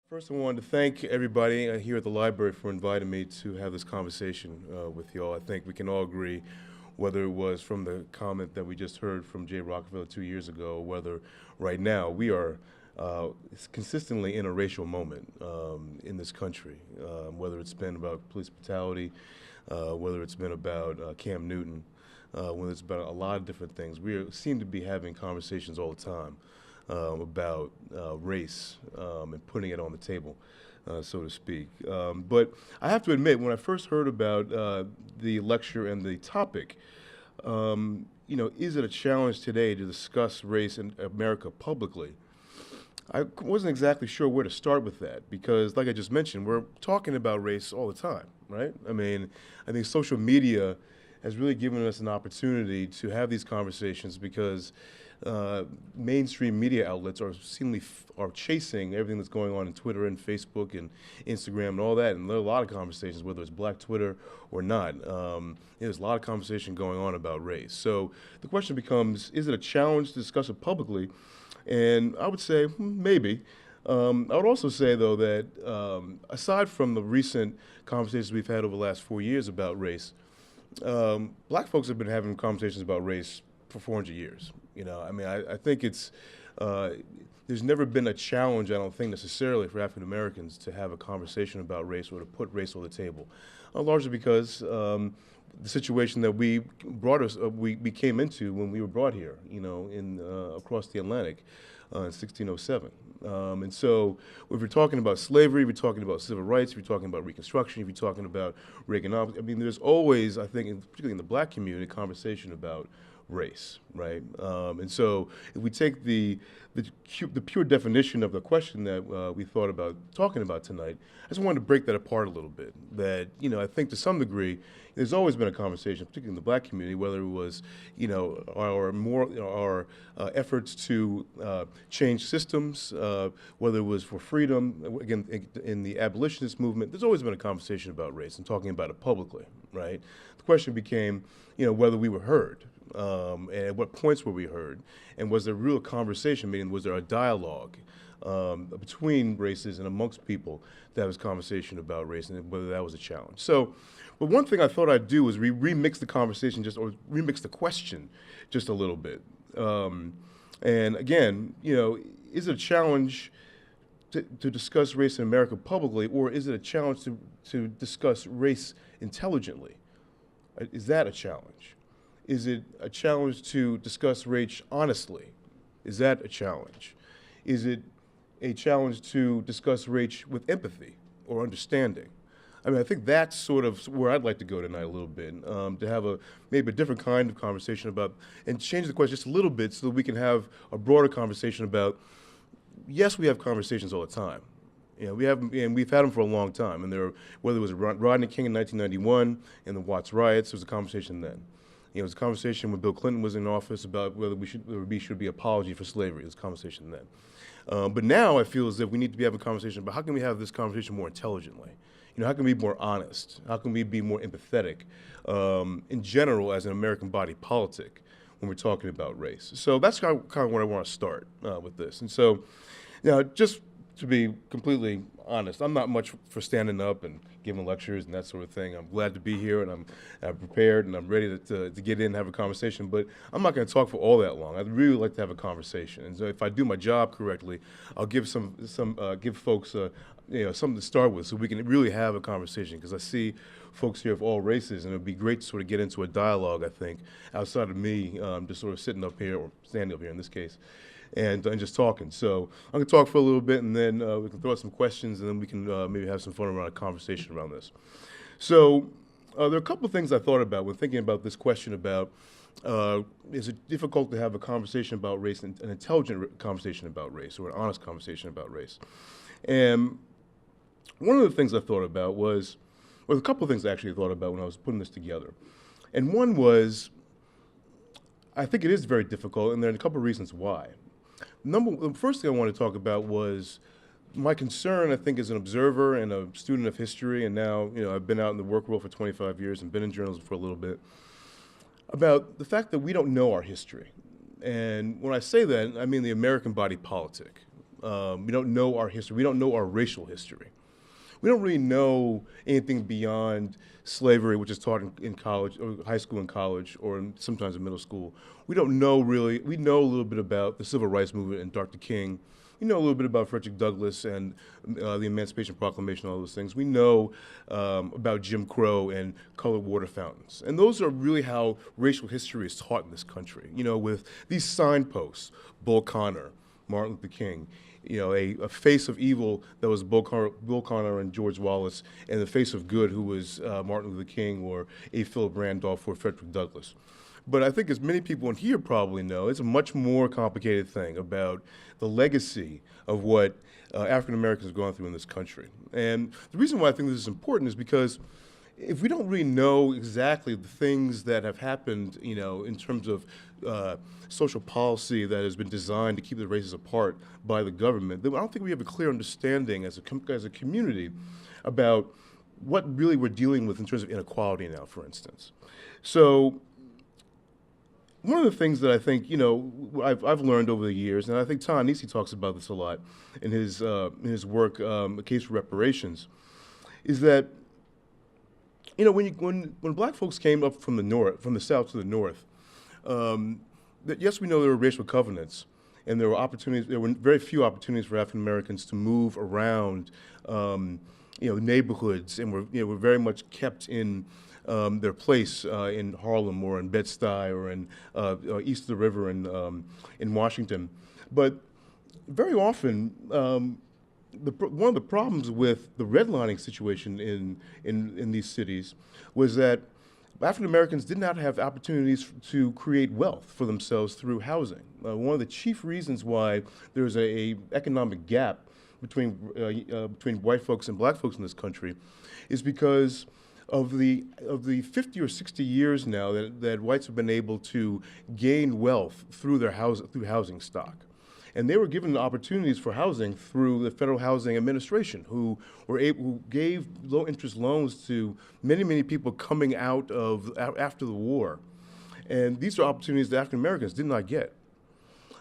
First, I wanted to thank everybody here at the library for inviting me to have this conversation with y'all. I think we can all agree, whether it was from the comment that we just heard from Jay Rockefeller 2 years ago, or whether right now we are consistently in a racial moment in this country, whether it's been about police brutality, whether it's been about Cam Newton, whether it's about a lot of different things. Seem to be having conversations all the time about race and putting it on the table, so to speak. But I have to admit, when I first heard about the lecture and the topic, is it a challenge today to discuss race in America publicly? I wasn't exactly sure where to start with that because, like I just mentioned, we're talking about race all the time, right? I mean, I think social media has really given us an opportunity to have these conversations because mainstream media outlets are seemingly are chasing everything that's going on in Twitter and Facebook and Instagram and all that. And there are a lot of conversations, whether it's Black Twitter or not. There's a lot of conversation going on about race. So the question becomes, is it a challenge to discuss it publicly? And I would say maybe. I would also say, though, that aside from the recent conversations we've had over the last 4 years about race, black folks have been having conversations about race for 400 years. I mean, I think there's never been a challenge, I don't think necessarily, for African Americans to have a conversation about race or to put race on the table, largely because the situation that we came into when we were brought here, across the Atlantic in 1607. And so if we're talking about slavery, we're talking about civil rights, we're talking about Reconstruction, we're talking about Reaganomics. I mean, there's always, I think, particularly in the black community, a conversation about race, right? And so if we take the pure definition of the question that we thought about talking about tonight, I just wanted to break that apart a little bit. That, I think to some degree, there's always been a conversation, particularly in the black community, whether it was, our efforts to change systems, whether it was for freedom, again, in the abolitionist movement, there's always been a conversation about race and talking about it publicly, right? The question became, whether we were heard. And at what points were we heard? And was there real conversation, meaning was there a dialogue between races and amongst people that was conversation about race and whether that was a challenge? So, but one thing I thought I'd do is remix the conversation or remix the question just a little bit. And again, is it a challenge to discuss race in America publicly, or is it a challenge to discuss race intelligently? Is that a challenge? Is it a challenge to discuss race honestly? Is that a challenge? Is it a challenge to discuss race with empathy or understanding? I mean, I think that's sort of where I'd like to go tonight a little bit, to have maybe a different kind of conversation about, and change the question just a little bit so that we can have a broader conversation about, yes, we have conversations all the time. We've had them for a long time, and whether it was Rodney King in 1991 and the Watts riots, there was a conversation then. It was a conversation when Bill Clinton was in office about whether there should be apology for slavery. It was a conversation then. But now I feel as if we need to be having a conversation about how can we have this conversation more intelligently? How can we be more honest? How can we be more empathetic in general as an American body politic when we're talking about race? So that's kind of where I want to start with this. And so, just to be completely honest, I'm not much for standing up and giving lectures and that sort of thing. I'm glad to be here, and I'm prepared, and I'm ready to get in and have a conversation. But I'm not going to talk for all that long. I'd really like to have a conversation. And so if I do my job correctly, I'll give give folks something to start with, so we can really have a conversation. Because I see folks here of all races, and it'd be great to sort of get into a dialogue, I think, outside of me just sort of sitting up here, or standing up here in this case, and just talking. So I'm going to talk for a little bit, and then we can throw out some questions, and then we can maybe have some fun around a conversation around this. So there are a couple of things I thought about when thinking about this question about, is it difficult to have a conversation about race, an intelligent conversation about race, or an honest conversation about race? And one of the things I thought about was, well, a couple of things I actually thought about when I was putting this together. And one was, I think it is very difficult, and there are a couple of reasons why. The first thing I want to talk about was my concern, I think, as an observer and a student of history, and now, I've been out in the work world for 25 years and been in journalism for a little bit, about the fact that we don't know our history. And when I say that, I mean the American body politic. We don't know our history. We don't know our racial history. We don't really know anything beyond slavery, which is taught in college, or high school and college, or sometimes in middle school. We don't know really. We know a little bit about the Civil Rights Movement and Dr. King. We know a little bit about Frederick Douglass and the Emancipation Proclamation, all those things. We know about Jim Crow and colored water fountains. And those are really how racial history is taught in this country, with these signposts, Bull Connor, Martin Luther King, a face of evil that was Bull Connor and George Wallace, and the face of good who was Martin Luther King or A. Philip Randolph or Frederick Douglass. But I think as many people in here probably know, it's a much more complicated thing about the legacy of what African Americans have gone through in this country. And the reason why I think this is important is because if we don't really know exactly the things that have happened, in terms of social policy that has been designed to keep the races apart by the government, then I don't think we have a clear understanding as a community about what really we're dealing with in terms of inequality now, for instance. So one of the things that I think, I've learned over the years, and I think Ta-Nehisi talks about this a lot in his work, A Case for Reparations, is that, when black folks came up from the south to the north, that yes, we know there were racial covenants, and there were very few opportunities for African Americans to move around, neighborhoods, and were very much kept in their place in Harlem or in Bed-Stuy or in east of the river in Washington. But very often, one of the problems with the redlining situation in these cities was that African Americans did not have opportunities to create wealth for themselves through housing. One of the chief reasons why there's a economic gap between white folks and black folks in this country is because of the 50 or 60 years now that whites have been able to gain wealth through through housing stock. And they were given opportunities for housing through the Federal Housing Administration, who gave low-interest loans to many, many people coming out of after the war. And these are opportunities that African Americans did not get.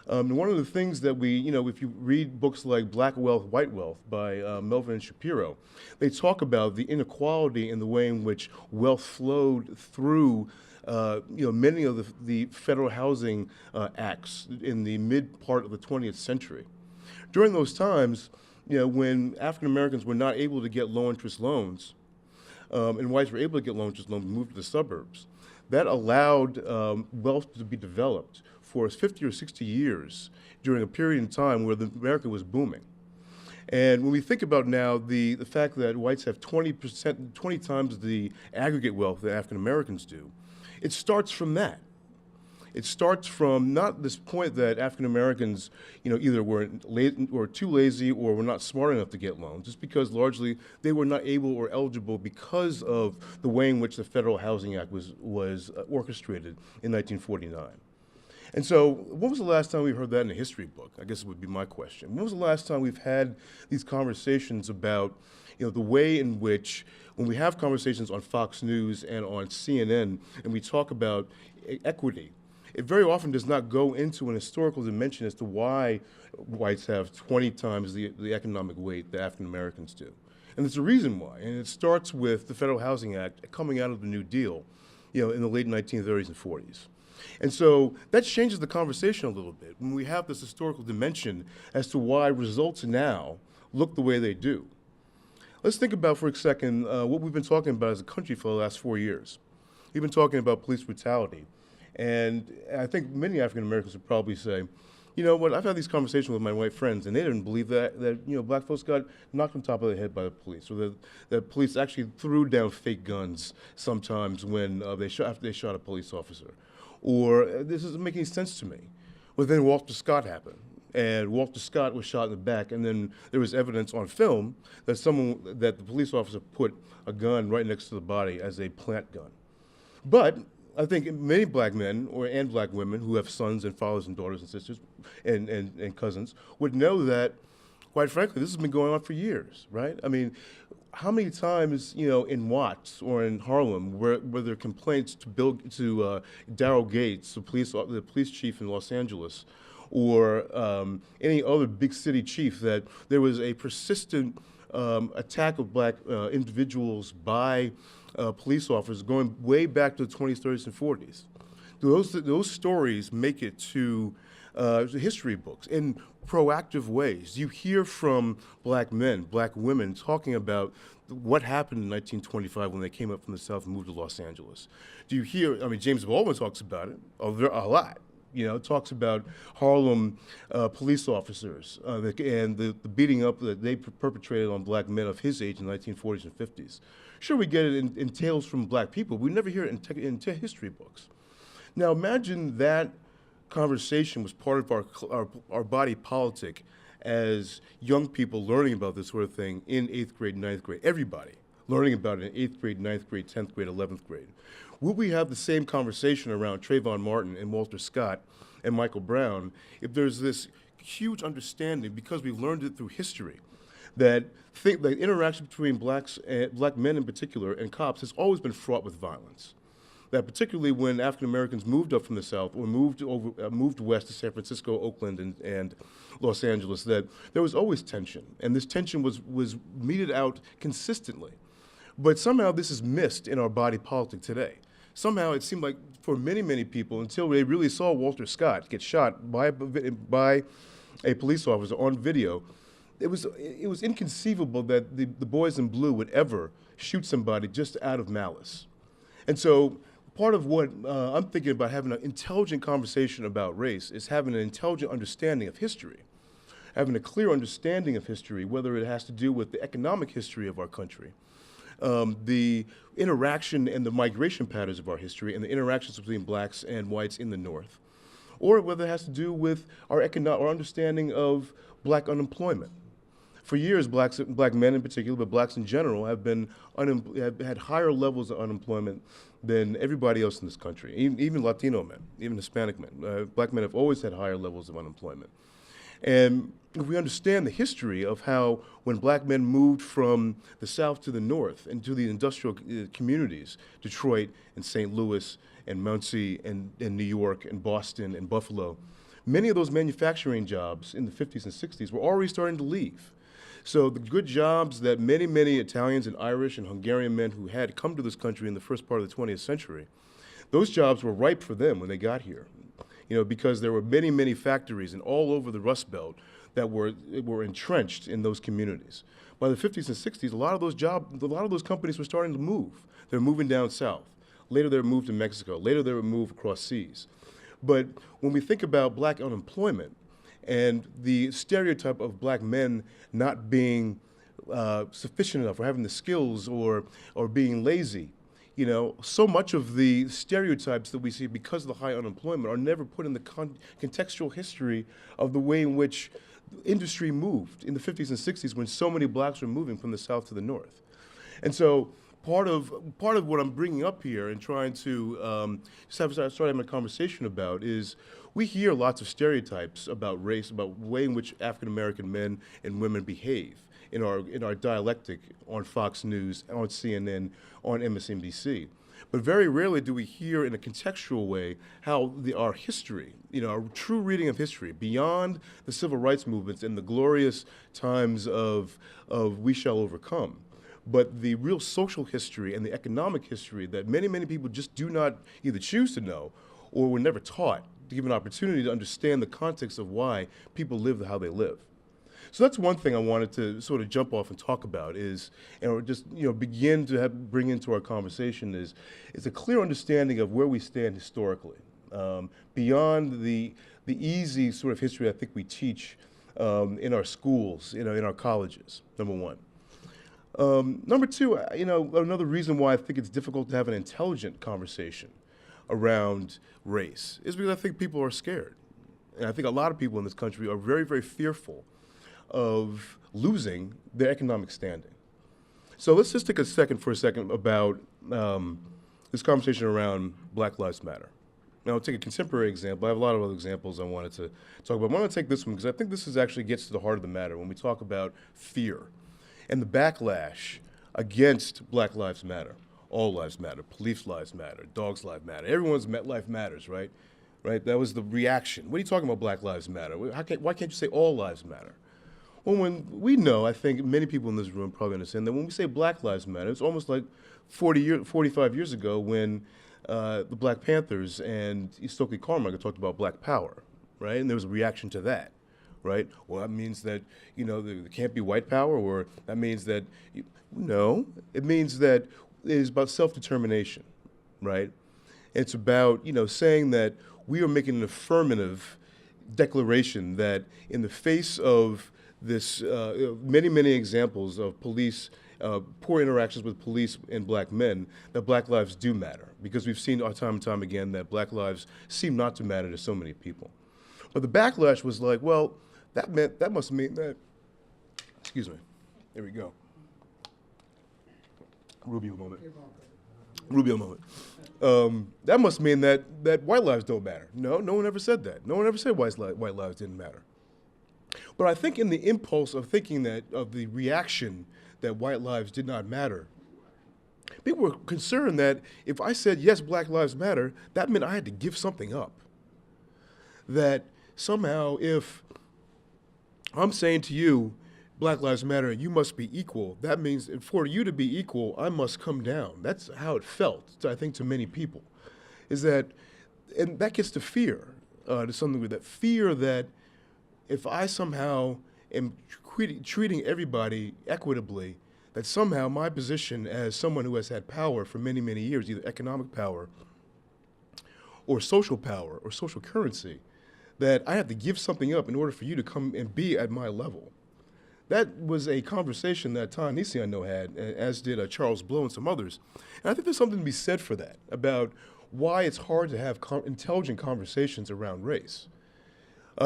And one of the things that if you read books like Black Wealth, White Wealth by Melvin and Shapiro, they talk about the inequality in the way in which wealth flowed through many of the federal housing acts in the mid part of the 20th century. During those times, when African Americans were not able to get low interest loans, and whites were able to get low interest loans and move to the suburbs, that allowed wealth to be developed for 50 or 60 years during a period in time where America was booming. And when we think about now the fact that whites have 20 times the aggregate wealth that African Americans do, it starts from that. It starts from not this point that African Americans, either were too lazy or were not smart enough to get loans, just because largely they were not able or eligible because of the way in which the Federal Housing Act was orchestrated in 1949. And so, when was the last time we heard that in a history book? I guess it would be my question. When was the last time we've had these conversations about, the way in which, when we have conversations on Fox News and on CNN, and we talk about equity, it very often does not go into an historical dimension as to why whites have 20 times the economic weight that African Americans do. And there's a reason why, and it starts with the Federal Housing Act coming out of the New Deal, in the late 1930s and 40s. And so that changes the conversation a little bit when we have this historical dimension as to why results now look the way they do. Let's think about for a second what we've been talking about as a country for the last 4 years. We've been talking about police brutality. And I think many African Americans would probably say, you know what, I've had these conversations with my white friends, and they didn't believe that black folks got knocked on top of the head by the police, or that police actually threw down fake guns sometimes when after they shot a police officer. Or this doesn't make any sense to me. Well, then Walter Scott happened, and Walter Scott was shot in the back, and then there was evidence on film that the police officer put a gun right next to the body as a plant gun. But I think many black men and black women who have sons and fathers and daughters and sisters and cousins would know that, quite frankly, this has been going on for years, right? I mean, how many times, in Watts or in Harlem, were there complaints to Daryl Gates, the police chief in Los Angeles, or any other big city chief, that there was a persistent attack of black individuals by police officers going way back to the 20s, 30s, and 40s. Those stories make it to the history books in proactive ways. You hear from black men, black women talking about what happened in 1925 when they came up from the South and moved to Los Angeles. Do you hear, I mean, James Baldwin talks about it a lot. Talks about Harlem police officers and the beating up that they perpetrated on black men of his age in the 1940s and 50s. Sure, we get it in tales from black people. We never hear it in history books. Now imagine that conversation was part of our body politic as young people learning about this sort of thing in 8th grade, 9th grade. Everybody learning about it in 8th grade, 9th grade, 10th grade, 11th grade. Will we have the same conversation around Trayvon Martin and Walter Scott and Michael Brown if there's this huge understanding, because we've learned it through history, that the interaction between black men in particular and cops has always been fraught with violence? That particularly when African Americans moved up from the South or moved west to San Francisco, Oakland, and Los Angeles, that there was always tension, and this tension was meted out consistently. But somehow this is missed in our body politic today. Somehow it seemed like for many, many people, until they really saw Walter Scott get shot by a police officer on video, it was inconceivable that the boys in blue would ever shoot somebody just out of malice. And so part of what I'm thinking about having an intelligent conversation about race is having an intelligent understanding of history, having a clear understanding of history, whether it has to do with the economic history of our country, the interaction and the migration patterns of our history, and the interactions between blacks and whites in the North, or whether it has to do with our understanding of black unemployment. For years, black men in particular, but blacks in general, have had higher levels of unemployment than everybody else in this country, even Latino men, even Hispanic men. Black men have always had higher levels of unemployment. And if we understand the history of how when black men moved from the South to the North and to the industrial communities, Detroit and St. Louis and Muncie and New York and Boston and Buffalo, many of those manufacturing jobs in the 50s and 60s were already starting to leave. So the good jobs that many, many Italians and Irish and Hungarian men who had come to this country in the first part of the 20th century, those jobs were ripe for them when they got here. Because there were many, many factories and all over the Rust Belt that were entrenched in those communities. By the 50s and 60s, a lot of those companies were starting to move. They were moving down south. Later, they were moved to Mexico. Later, they were moved across seas. But when we think about black unemployment and the stereotype of black men not being sufficient enough or having the skills or being lazy, so much of the stereotypes that we see because of the high unemployment are never put in the contextual history of the way in which industry moved in the 50s and 60s when so many blacks were moving from the South to the North. And so part of what I'm bringing up here and trying to start having a conversation about is we hear lots of stereotypes about race, about the way in which African American men and women behave in our dialectic on Fox News, on CNN, on MSNBC. But very rarely do we hear in a contextual way how our history, our true reading of history, beyond the civil rights movements and the glorious times of We Shall Overcome, but the real social history and the economic history that many, many people just do not either choose to know or were never taught to give an opportunity to understand the context of why people live how they live. So that's one thing I wanted to sort of jump off and talk about is, begin to bring into our conversation is a clear understanding of where we stand historically, beyond the easy sort of history I think we teach in our schools, in our colleges, number one. Number two, another reason why I think it's difficult to have an intelligent conversation around race is because I think people are scared. And I think a lot of people in this country are very, very fearful of losing their economic standing. So let's just take a second about this conversation around Black Lives Matter. Now, I'll take a contemporary example. I have a lot of other examples I wanted to talk about. I want to take this one because I think this actually gets to the heart of the matter when we talk about fear and the backlash against Black Lives Matter. All lives matter. Police lives matter. Dogs' lives matter. Everyone's life matters, right? right? That was the reaction. What are you talking about, Black Lives Matter? Why can't you say all lives matter? Well, when we know, I think many people in this room probably understand that when we say Black Lives Matter, it's almost like 45 years ago when the Black Panthers and Stokely Carmichael talked about Black Power, right? And there was a reaction to that, right? Well, that means that, there can't be white power, or that means that, no, it means that it is about self-determination, right? It's about, saying that we are making an affirmative declaration that in the face of this many, many examples of police, poor interactions with police and black men, that black lives do matter. Because we've seen time and time again that black lives seem not to matter to so many people. But the backlash was like, well, that must mean that, excuse me, there we go. Rubio moment. That must mean that white lives don't matter. No one ever said that. No one ever said white lives didn't matter. But I think in the impulse of thinking of the reaction that white lives did not matter, people were concerned that if I said, yes, black lives matter, that meant I had to give something up. That somehow if I'm saying to you, Black Lives Matter, you must be equal, that means for you to be equal, I must come down. That's how it felt, I think, to many people. Is that, and that gets to fear, to some degree, that fear that if I somehow am treating everybody equitably, that somehow my position as someone who has had power for many, many years, either economic power or social currency, that I have to give something up in order for you to come and be at my level. That was a conversation that Ta-Nehisi, I know, had, as did Charles Blow and some others. And I think there's something to be said for that, about why it's hard to have intelligent conversations around race.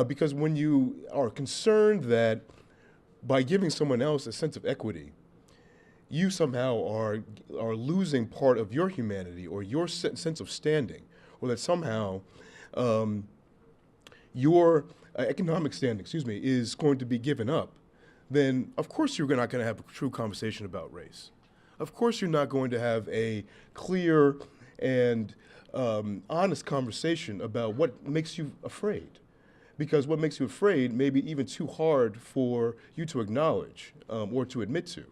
Because when you are concerned that by giving someone else a sense of equity, you somehow are losing part of your humanity or your sense of standing, or that somehow your economic standing, is going to be given up, then of course you're not going to have a true conversation about race. Of course you're not going to have a clear and honest conversation about what makes you afraid. Because what makes you afraid may be even too hard for you to acknowledge or to admit to.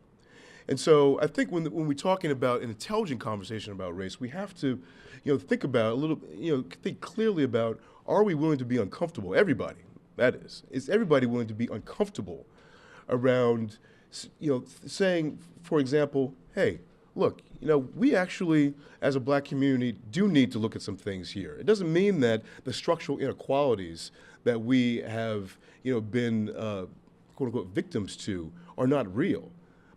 And so I think when we're talking about an intelligent conversation about race, we have to think about think clearly about, are we willing to be uncomfortable? Everybody, that is. Is everybody willing to be uncomfortable around, saying, for example, hey, look, we actually, as a black community, do need to look at some things here. It doesn't mean that the structural inequalities that we have, been, quote unquote, victims to are not real,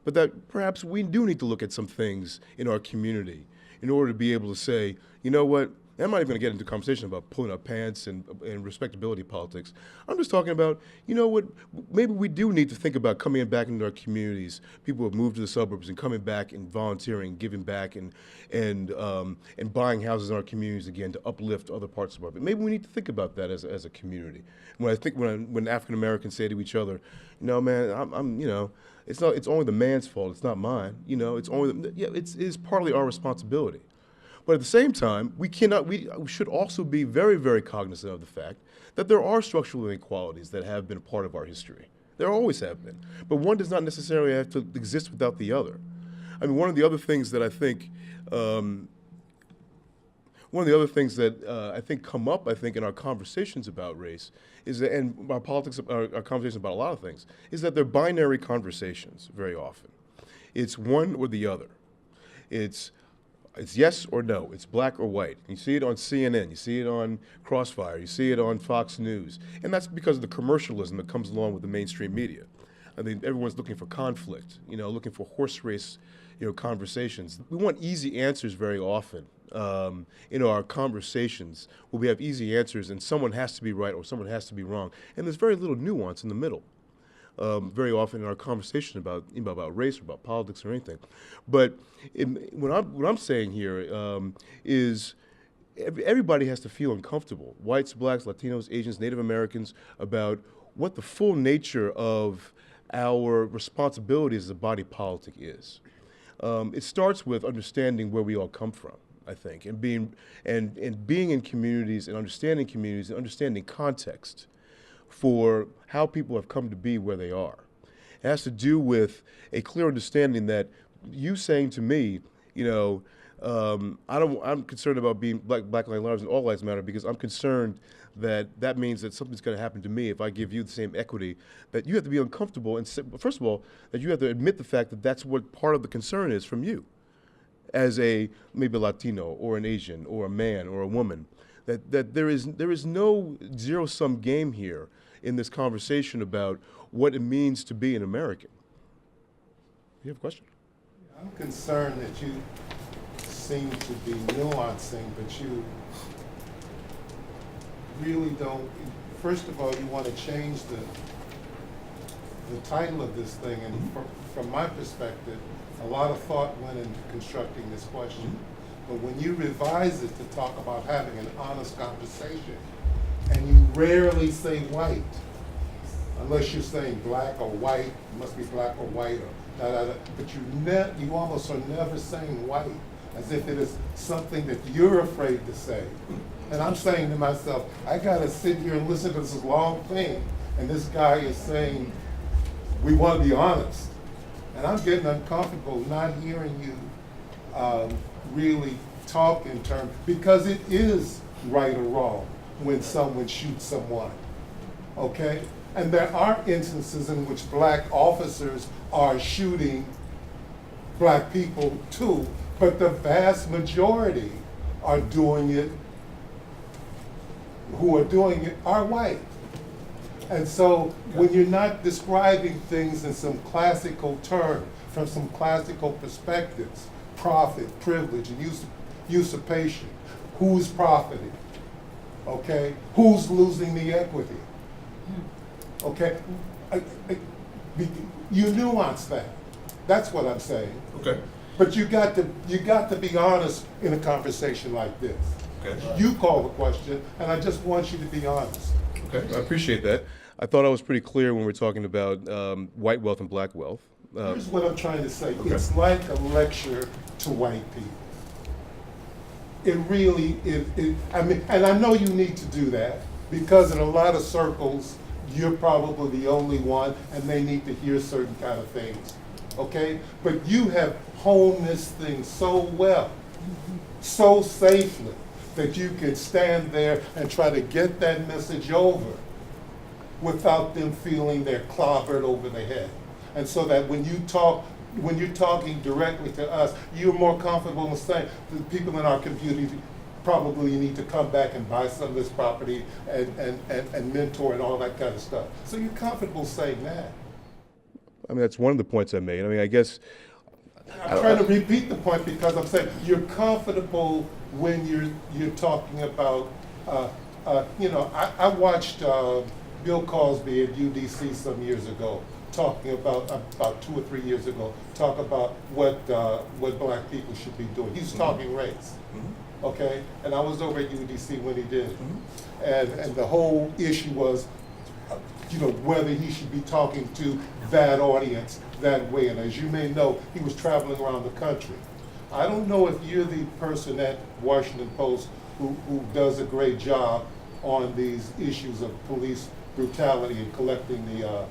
but that perhaps we do need to look at some things in our community in order to be able to say, you know what, I'm not even going to get into a conversation about pulling up pants and respectability politics. I'm just talking about, what, maybe we do need to think about coming back into our communities, people who have moved to the suburbs and coming back and volunteering, giving back and buying houses in our communities again to uplift other parts of our, maybe we need to think about that as a community. When African Americans say to each other, man, it's only the man's fault, it's not mine, it is partly our responsibility. But at the same time, we should also be very, very cognizant of the fact that there are structural inequalities that have been a part of our history. There always have been. But one does not necessarily have to exist without the other. I mean, one of the other things that I think come up, in our conversations about race is that, and our politics, our conversations about a lot of things, is that they're binary conversations very often. It's one or the other. It's yes or no. It's black or white. You see it on CNN. You see it on Crossfire. You see it on Fox News. And that's because of the commercialism that comes along with the mainstream media. I mean, everyone's looking for conflict, looking for horse race, conversations. We want easy answers very often in our conversations where we have easy answers and someone has to be right or someone has to be wrong. And there's very little nuance in the middle. Very often in our conversation about race or about politics or anything. But what I'm saying here is everybody has to feel uncomfortable, whites, blacks, Latinos, Asians, Native Americans, about what the full nature of our responsibility as a body politic is. It starts with understanding where we all come from. I think, and being in communities and understanding context for how people have come to be where they are. It has to do with a clear understanding that you saying to me, you know, I'm concerned about being Black Lives Matter and All Lives Matter because I'm concerned that that means that something's going to happen to me if I give you the same equity. That you have to be uncomfortable and first of all, that you have to admit the fact that that's what part of the concern is from you, as maybe a Latino or an Asian or a man or a woman. That there is no zero-sum game here in this conversation about what it means to be an American. You have a question? I'm concerned that you seem to be nuancing, but you really don't. First of all, you want to change the title of this thing, and from my perspective, a lot of thought went into constructing this question. But when you revise it to talk about having an honest conversation, and you rarely say white, unless you're saying black or white, it must be black or white, or but you almost are never saying white, as if it is something that you're afraid to say. And I'm saying to myself, I gotta sit here and listen to this long thing, and this guy is saying, we want to be honest. And I'm getting uncomfortable not hearing you really talk in terms, because it is right or wrong when someone shoots someone, okay? And there are instances in which black officers are shooting black people too, but the vast majority are doing it, who are doing it are white. And so when you're not describing things in some classical term, from some classical perspectives, profit, privilege, and usurpation, who's profiting, okay? Who's losing the equity, okay? You nuance that. That's what I'm saying. Okay. But you got to be honest in a conversation like this. Okay. You call the question, and I just want you to be honest. Okay, I appreciate that. I thought I was pretty clear when we were talking about white wealth and black wealth. Here's what I'm trying to say. Okay. It's like a lecture to white people. It really is. I mean, and I know you need to do that because in a lot of circles, you're probably the only one, and they need to hear certain kind of things. Okay? But you have honed this thing so well, so safely, that you can stand there and try to get that message over without them feeling they're clobbered over the head. And so that when you're talking directly to us, you're more comfortable in saying the people in our community probably need to come back and buy some of this property and mentor and all that kind of stuff. So you're comfortable saying that. I mean, that's one of the points I made. I mean, I guess I'm trying to repeat the point because I'm saying you're comfortable when you're talking about, I watched Bill Cosby at UDC some years ago, talking about 2 or 3 years ago, talk about what black people should be doing. He was talking race, okay? And I was over at UDC when he did it. And the whole issue was, whether he should be talking to that audience that way. And as you may know, he was traveling around the country. I don't know if you're the person at Washington Post who does a great job on these issues of police brutality and collecting the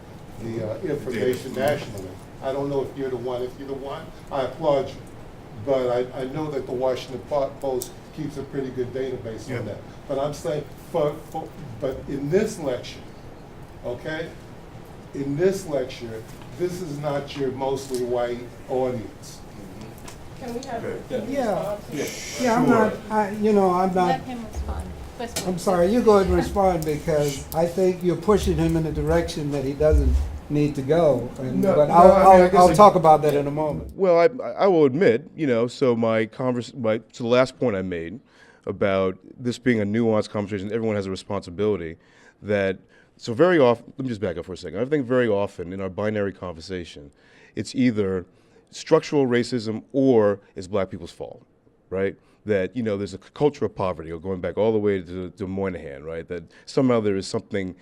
information nationally. I don't know if you're the one. If you're the one, I applaud you. But I know that the Washington Post keeps a pretty good database on that. But I'm saying, but in this lecture, okay, in this lecture, this is not your mostly white audience. Can we have? Yeah, I'm not, I'm not, Let him respond. I'm sorry, you go ahead and respond because I think you're pushing him in a direction that he doesn't need to go. But I'll talk about that in a moment. Well, I will admit, so the last point I made about this being a nuanced conversation, everyone has a responsibility so very often, let me just back up for a second. I think very often in our binary conversation, it's either structural racism or it's black people's fault, right? That, there's a culture of poverty, or going back all the way to Moynihan, right? That somehow there is something,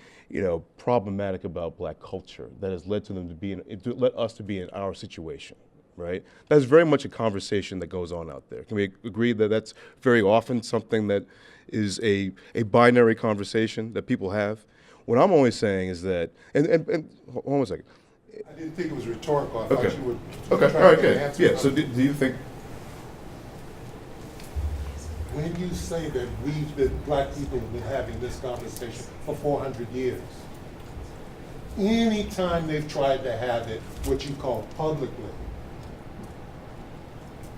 problematic about black culture that has led to them to let us to be in our situation, right? That's very much a conversation that goes on out there. Can we agree that that's very often something that is a binary conversation that people have? What I'm only saying is that, and hold on a second. I didn't think it was rhetorical. I Okay. thought you were Okay, trying all right, to good. answer Yeah, so something. do you think, When you say that black people have been having this conversation for 400 years, anytime they've tried to have it, what you call publicly,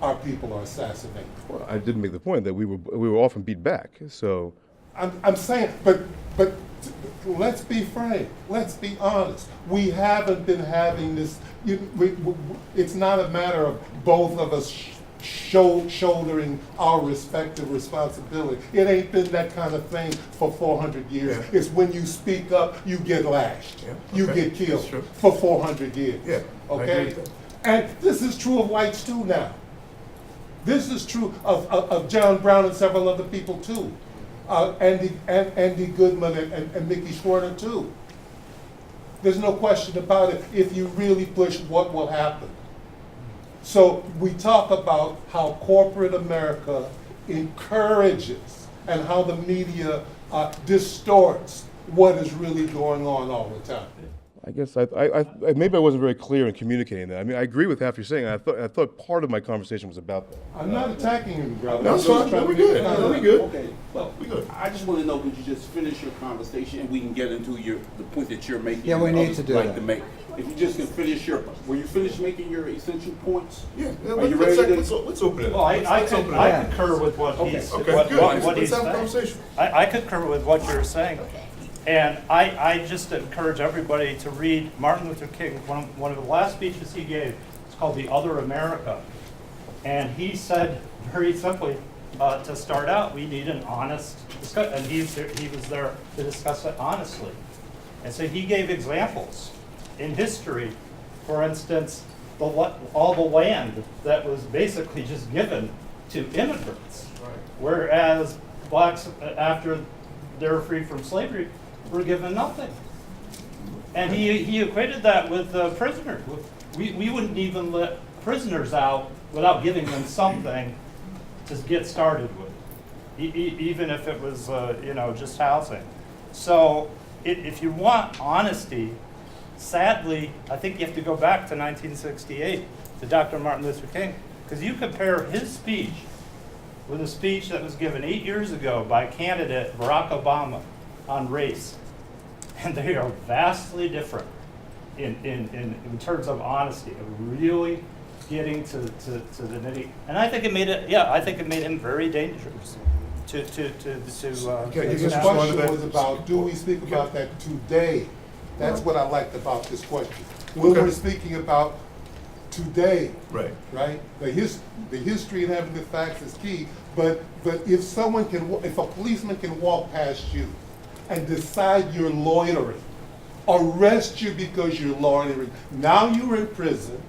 our people are assassinated. well, I didn't make the point that we were often beat back, so. I'm saying, but let's be frank. Let's be honest. We haven't been having this. It's not a matter of both of us shouldering our respective responsibility. It ain't been that kind of thing for 400 years. Yeah. It's when you speak up, you get lashed. Yeah, You okay. get killed That's true. for 400 years. Yeah, I agree Okay? with that. And this is true of whites too now. This is true of John Brown and several other people too. Andy Goodman and Mickey Schwerner too. There's no question about it. If you really push, what will happen? So we talk about how corporate America encourages and how the media distorts what is really going on all the time. I guess maybe I wasn't very clear in communicating that. I mean, I agree with half you're saying. I thought part of my conversation was about that. I'm not attacking you, brother. No, it's fine. No, we good. No, we good. Okay, well, We good. I just want to know, could you just finish your conversation and we can get into the point that you're making? Yeah, we and need others to do like that. to make. If you just can finish were you finished making your essential points? Yeah, Are you ready to? let's open it. Well, I concur with what Okay. he's, Okay, what good. what Let's he's have a saying. conversation. I concur with what you're saying. And I just encourage everybody to read Martin Luther King, one of the last speeches he gave. It's called The Other America. And he said very simply, to start out, we need an honest discussion. And he was there to discuss it honestly. And so he gave examples in history. For instance, all the land that was basically just given to immigrants. Right. Whereas blacks, after they were freed from slavery, were given nothing. And he equated that with prisoners. We wouldn't even let prisoners out without giving them something to get started with, even if it was just housing. So if you want honesty, sadly, I think you have to go back to 1968 to Dr. Martin Luther King, because you compare his speech with a speech that was given 8 years ago by candidate Barack Obama on race. And they are vastly different in terms of honesty, of really getting to the nitty. And I think it made him very dangerous to Okay, you The just question respond to that. was about, do we speak about that today? That's what I liked about this question. When Okay. we're speaking about today, Right. right? The history and having the facts is key, but if if a policeman can walk past you and decide you're loitering, arrest you because you're loitering, now you're in prison,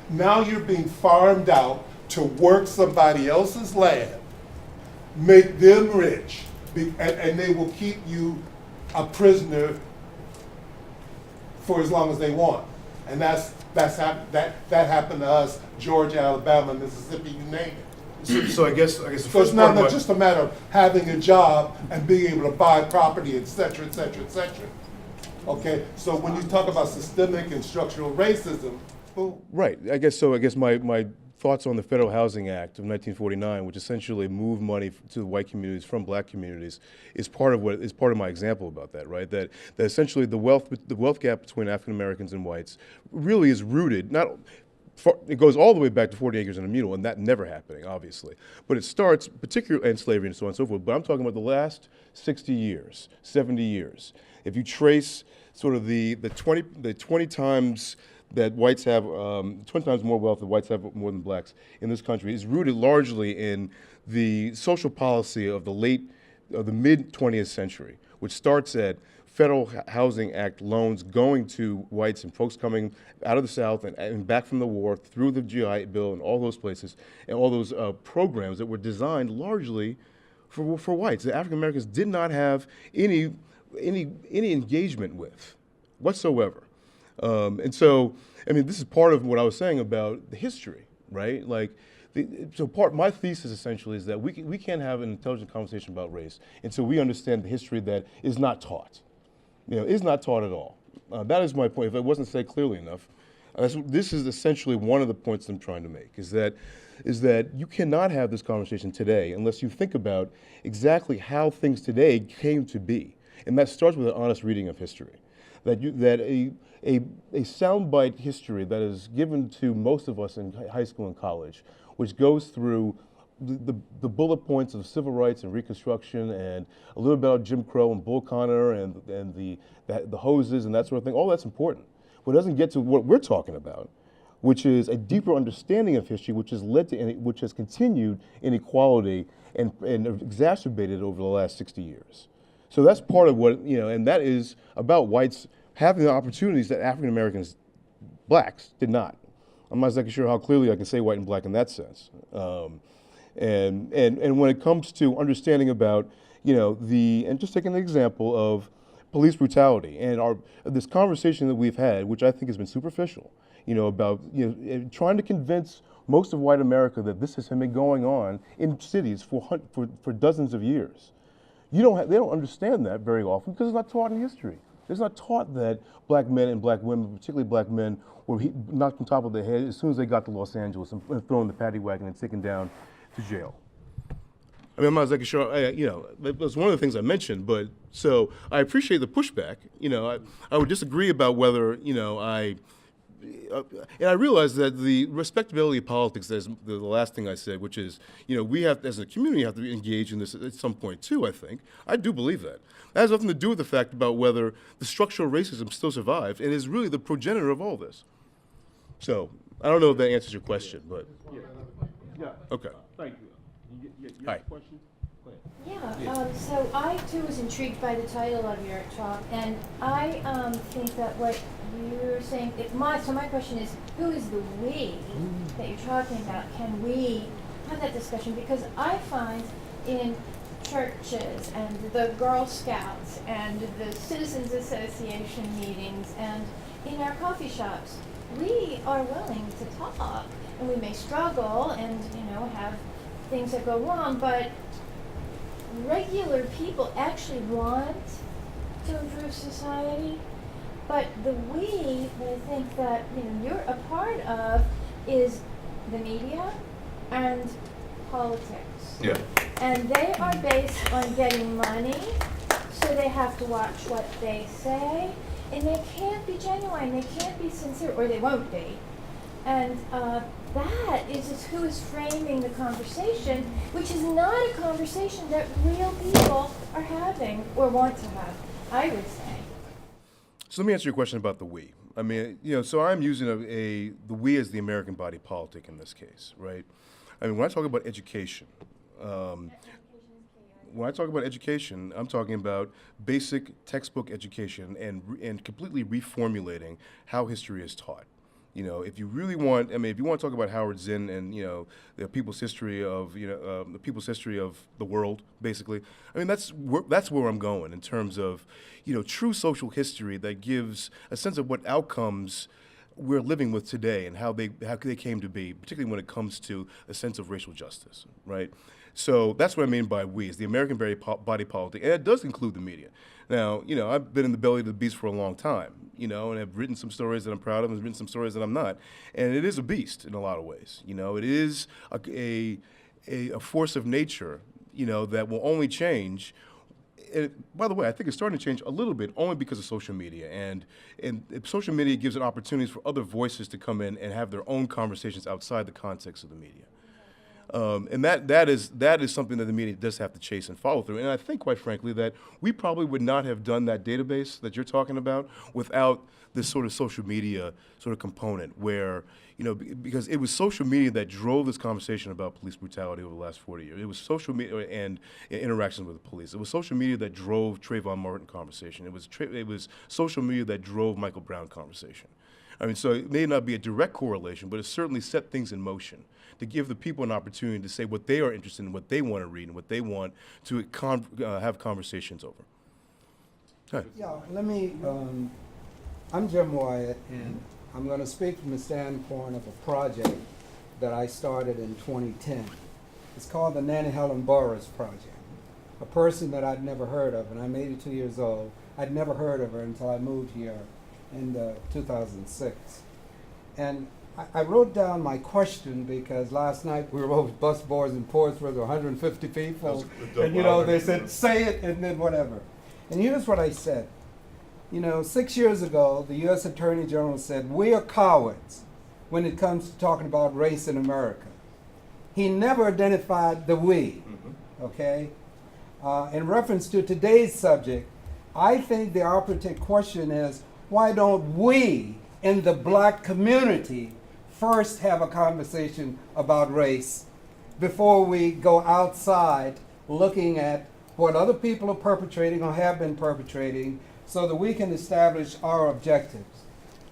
now you're being farmed out to work somebody else's land, make them rich, and they will keep you a prisoner for as long as they want. And that happened to us, Georgia, Alabama, Mississippi, you name it. So I guess the So it's first not part of my, just a matter of having a job and being able to buy property, et cetera, et cetera, et cetera. Okay, so when you talk about systemic and structural racism, boom. right. I guess my thoughts on the Federal Housing Act of 1949, which essentially moved money to the white communities from black communities, is part of my example about that, right? That essentially the wealth gap between African Americans and whites really is rooted it goes all the way back to 40 acres and a mule, and that never happening, obviously. But it starts, particularly in slavery and so on and so forth. But I'm talking about the last 60 years, 70 years. If you trace sort of the 20 times that whites have, 20 times more wealth than whites have more than blacks in this country, is rooted largely in the social policy of the mid 20th century, which starts at Federal Housing Act loans going to whites and folks coming out of the South and back from the war through the GI Bill and all those places and all those programs that were designed largely for whites that African Americans did not have any engagement with whatsoever. And so, I mean, this is part of what I was saying about the history, right? Like, my thesis essentially is that we can't have an intelligent conversation about race until we understand the history that is not taught. Is not taught at all. That is my point. If it wasn't said clearly enough, this is essentially one of the points I'm trying to make, is that you cannot have this conversation today unless you think about exactly how things today came to be. And that starts with an honest reading of history. That a soundbite history that is given to most of us in high school and college, which goes through the bullet points of civil rights and Reconstruction and a little bit about Jim Crow and Bull Connor and the hoses and that sort of thing, all that's important. But it doesn't get to what we're talking about, which is a deeper understanding of history, which has continued inequality and exacerbated over the last 60 years. So that's part of what, and that is about whites having the opportunities that African Americans, blacks, did not. I'm not exactly sure how clearly I can say white and black in that sense. And when it comes to understanding about, and just taking an example of police brutality and this conversation that we've had, which I think has been superficial, about trying to convince most of white America that this has been going on in cities for dozens of years. They don't understand that very often because it's not taught in history. It's not taught that black men and black women, particularly black men, were knocked on top of their head as soon as they got to Los Angeles and thrown in the paddy wagon and taken down to jail. I mean, I'm not exactly sure, that's one of the things I mentioned, but so I appreciate the pushback. I would disagree about whether, and I realize that the respectability of politics is the last thing I said, which is, we have, as a community, have to engage in this at some point too, I think. I do believe that. That has nothing to do with the fact about whether the structural racism still survives and is really the progenitor of all this. So, I don't know if that answers your question, but. Yeah. Okay. Thank you. You Hi. have a question? Go ahead. Yeah, so I too was intrigued by the title of your talk, and I think that what you're saying, so my question is, who is the we that you're talking about? Can we have that discussion? Because I find in churches and the Girl Scouts and the Citizens Association meetings and in our coffee shops, we are willing to talk, and we may struggle and have things that go wrong, but regular people actually want to improve society. But the we that I think that you're a part of is the media and politics. Yeah. And they are based on getting money, so they have to watch what they say, and they can't be genuine, they can't be sincere, or they won't be. And that is just who is framing the conversation, which is not a conversation that real people are having or want to have, I would say. So let me answer your question about the we. I mean, so I'm using the we as the American body politic in this case, right? I mean, when I talk about education, when I talk about education, I'm talking about basic textbook education and completely reformulating how history is taught. If you really want, if you want to talk about Howard Zinn and the people's history of the people's history of the world, basically, I mean that's where I'm going in terms of true social history that gives a sense of what outcomes we're living with today and how they came to be, particularly when it comes to a sense of racial justice, right? So that's what I mean by we, is the American body politic, and it does include the media. Now, I've been in the belly of the beast for a long time, and I've written some stories that I'm proud of and written some stories that I'm not. And it is a beast in a lot of ways. It is a force of nature, that will only change. By the way, I think it's starting to change a little bit only because of social media. And social media gives it opportunities for other voices to come in and have their own conversations outside the context of the media. And that is something that the media does have to chase and follow through. And I think, quite frankly, that we probably would not have done that database that you're talking about without this sort of social media sort of component where, because it was social media that drove this conversation about police brutality over the last 40 years. It was social media and interactions with the police. It was social media that drove Trayvon Martin conversation. It was social media that drove Michael Brown conversation. I mean, so it may not be a direct correlation, but it certainly set things in motion to give the people an opportunity to say what they are interested in, what they want to read, and what they want to have conversations over. Hi. Yeah, let me I'm Jim Wyatt, and I'm going to speak from the standpoint of a project that I started in 2010. It's called the Nanny Helen Burroughs Project. A person that I'd never heard of, and I'm 82 years old. I'd never heard of her until I moved here in 2006. And I wrote down my question because last night we were over bus boards in Portsmouth, 150 people, and they said, say it, and then whatever. And here's what I said. 6 years ago, the U.S. Attorney General said, we are cowards when it comes to talking about race in America. He never identified the we, okay? In reference to today's subject, I think the operative question is, why don't we in the black community first have a conversation about race before we go outside looking at what other people are perpetrating or have been perpetrating so that we can establish our objectives.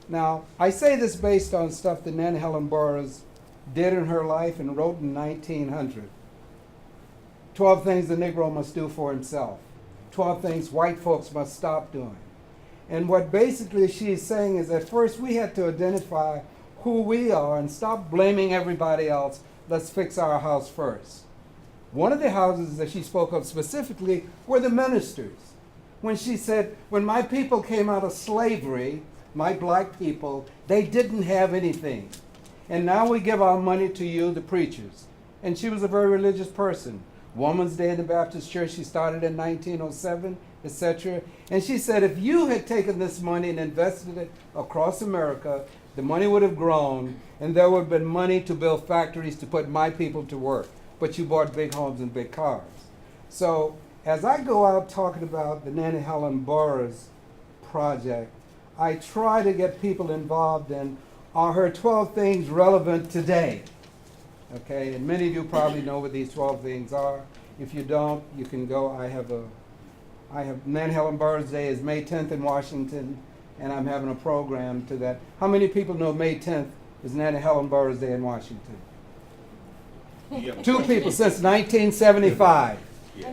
Now, I say this based on stuff that Nanny Helen Burroughs did in her life and wrote in 1900. 12 things the Negro must do for himself. 12 things white folks must stop doing. And what basically she is saying is that first we had to identify who we are and stop blaming everybody else. Let's fix our house first. One of the houses that she spoke of specifically were the ministers. When she said, when my people came out of slavery, my black people, they didn't have anything. And now we give our money to you, the preachers. And she was a very religious person. Woman's Day in the Baptist Church, she started in 1907, etc. And she said, if you had taken this money and invested it across America, the money would have grown, and there would have been money to build factories to put my people to work. But you bought big homes and big cars. So as I go out talking about the Nanny Helen Burroughs project, I try to get people involved in, are her 12 things relevant today? Okay, and many of you probably know what these 12 things are. If you don't, you can go. I have Nanny Helen Burroughs Day is May 10th in Washington, and I'm having a program to that. How many people know May 10th is Nanny Helen Burroughs Day in Washington? Two people since 1975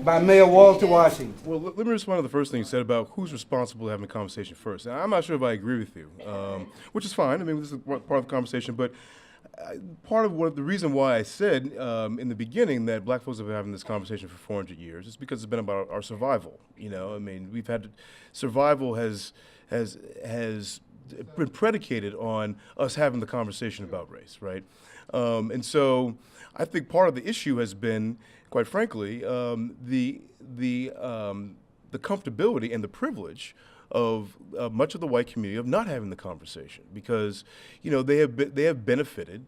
by Mayor Walter Washington. Well, let me respond to the first thing you said about who's responsible for having the conversation first. And I'm not sure if I agree with you, which is fine. I mean, this is part of the conversation, but part of the reason why I said in the beginning that black folks have been having this conversation for 400 years is because it's been about our survival. I mean, we've had survival has been predicated on us having the conversation about race, right? And so I think part of the issue has been, quite frankly, the comfortability and the privilege of much of the white community of not having the conversation because, they have benefited,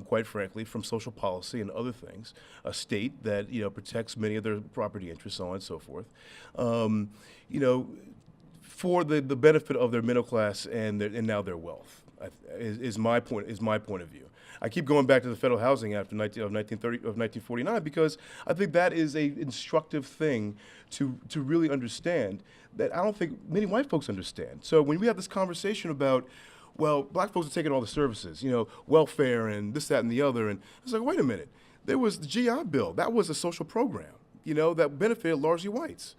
quite frankly, from social policy and other things, a state that, protects many of their property interests, so on and so forth, for the benefit of their middle class and now their wealth, is my point of view. I keep going back to the Federal Housing Act of 1949 because I think that is a instructive thing to really understand that I don't think many white folks understand. So when we have this conversation about, well, black folks are taking all the services, welfare and this, that, and the other, and it's like, wait a minute, there was the GI Bill. That was a social program, that benefited largely whites.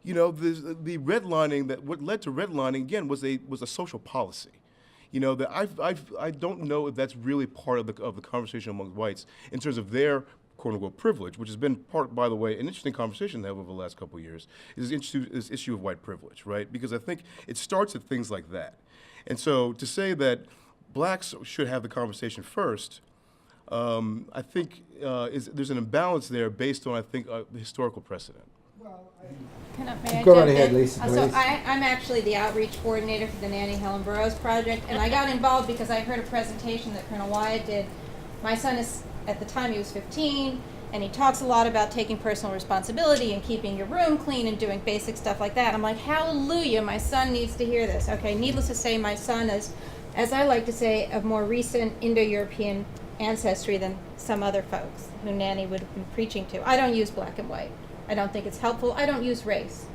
The redlining, what led to redlining, again, was a social policy. That I don't know if that's really part of the conversation among whites in terms of their quote-unquote privilege, which has been part, by the way, an interesting conversation to have over the last couple of years, is this issue of white privilege, right? Because I think it starts at things like that. And so to say that blacks should have the conversation first, I think there's an imbalance there based on, I think, the historical precedent. May I Go jump right ahead, in? Lisa, So please. I'm actually the outreach coordinator for the Nanny Helen Burroughs Project, and I got involved because I heard a presentation that Colonel Wyatt did. My son is, at the time he was 15, and he talks a lot about taking personal responsibility and keeping your room clean and doing basic stuff like that. I'm like, hallelujah, my son needs to hear this. Okay, needless to say, my son is, as I like to say, of more recent Indo-European ancestry than some other folks who Nanny would have been preaching to. I don't use black and white. I don't think it's helpful. I don't use race.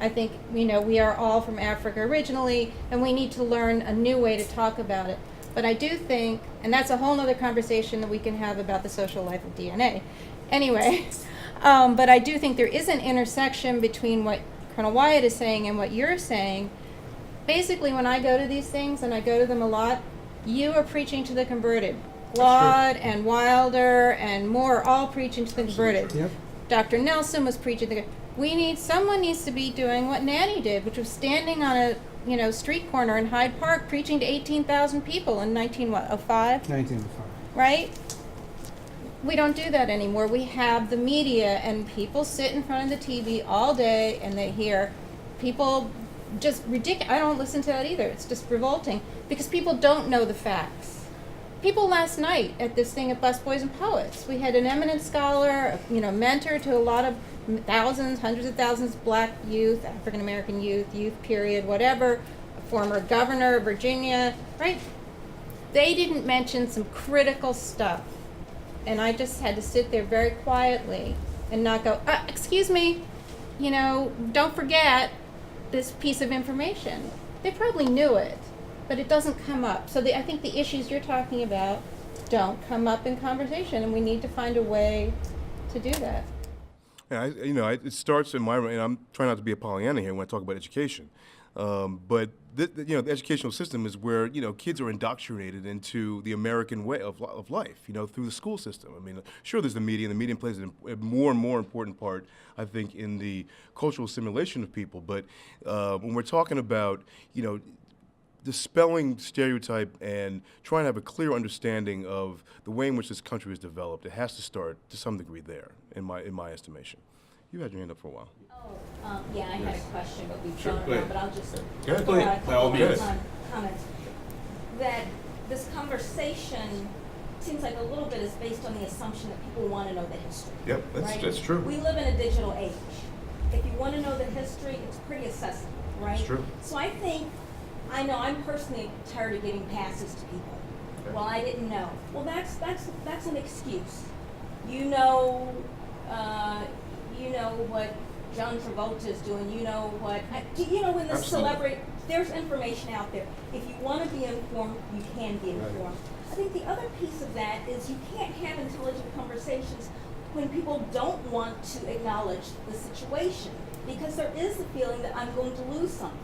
I think, we are all from Africa originally, and we need to learn a new way to talk about it. But I do think, and that's a whole other conversation that we can have about the social life of DNA. Anyway, but I do think there is an intersection between what Colonel Wyatt is saying and what you're saying. basically when I go to these things, and I go to them a lot, you are preaching to the converted. Claude and Wilder and Moore are all preaching to the converted. Yep. Dr. Nelson was preaching to the someone needs to be doing what Nanny did, which was standing on a street corner in Hyde Park preaching to 18,000 people in 1905, 1905. right? We don't do that anymore. We have the media, and people sit in front of the TV all day and they hear people just ridiculous. I don't listen to that either. It's just revolting because people don't know the facts. People last night at this thing at Busboys and Poets, we had an eminent scholar, mentor to a lot of thousands, hundreds of thousands of black youth, African American youth period, whatever, a former governor of Virginia, right? They didn't mention some critical stuff. And I just had to sit there very quietly and not go, excuse me, don't forget this piece of information. They probably knew it, but it doesn't come up. So I think the issues you're talking about don't come up in conversation, and we need to find a way to do that. Yeah, it starts in and I'm trying not to be a Pollyanna here when I talk about education. But the educational system is where kids are indoctrinated into the American way of life. Through the school system. I mean, sure, there's the media, and the media plays a more and more important part, I think, in the cultural assimilation of people. But when we're talking about dispelling stereotype and trying to have a clear understanding of the way in which this country is developed, it has to start to some degree there, in my estimation. You had your hand up for a while. Yeah, I had a question, but we've Sure, gone go around, ahead. but I'll just Go ahead. throw out a By all couple means. comments. That this conversation seems like a little bit is based on the assumption that people want to know the history. Yep, right? true. We live in a digital age. If you want to know the history, it's pretty accessible, right? It's true. So I know I'm personally tired of giving passes to people. Okay. Well, I didn't know. Well, that's an excuse. You know what John Travolta is doing. When the Absolutely. celebrity, there's information out there. If you want to be informed, you can be informed. Right. I think the other piece of that is you can't have intelligent conversations when people don't want to acknowledge the situation, because there is the feeling that I'm going to lose something.